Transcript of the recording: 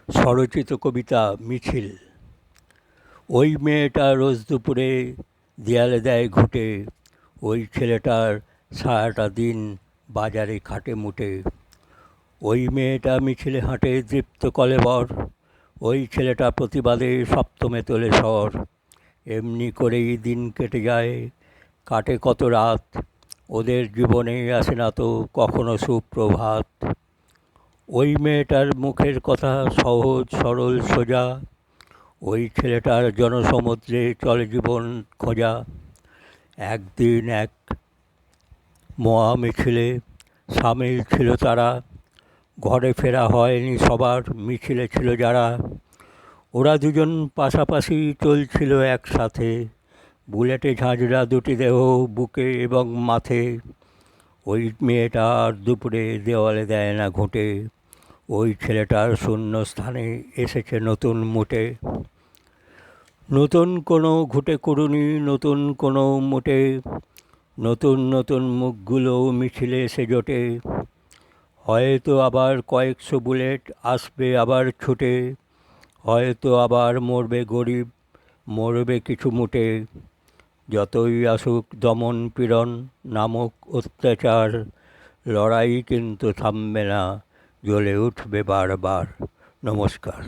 স্বরচিত কবিতা মিছিল। ওই মেয়েটা রোজ দুপুরে দেয়ালে দেয় ঘুঁটে, ওই ছেলেটার সারাটা দিন বাজারে খাটে মুটে। ওই মেয়েটা মিছিলে হাঁটে দৃপ্ত কলেবর, ওই ছেলেটা প্রতিবাদে সপ্তমে তোলে স্বর। এমনি করেই দিন কেটে যায়, কাটে কত রাত, ওদের জীবনে আসে না তো কখনো সুপ্রভাত। ওই মেয়েটার মুখের কথা সহজ সরল সোজা, ওই ছেলেটার জনসমুদ্রে চলে জীবন খোঁজা। একদিন এক মহা মিছিলে সামিল ছিল তারা, ঘরে ফেরা হয়নি সবার, মিছিলে ছিল যারা। ওরা দুজন পাশাপাশি চলছিল একসাথে, বুলেটে ঝাঁঝরা দুটি দেহ বুকে এবং মাথে। ওই মেয়েটা আর দুপুরে দেওয়ালে দেয় না ঘুঁটে, ওই ছেলেটার শূন্য স্থানে এসেছে নতুন মুটে। নতুন কোনো ঘুঁটে কুড়ুনি, নতুন কোনো মুটে, নতুন নতুন মুখগুলো মিছিলে এসে জোটে। হয়তো আবার কয়েকশো বুলেট আসবে আবার ছুটে, হয়তো আবার মরবে গরিব, মরবে কিছু মুটে। যতই আসুক দমন পীড়ন নামক অত্যাচার, লড়াই কিন্তু থামবে না, জ্বলে উঠবে বারবার। নমস্কার।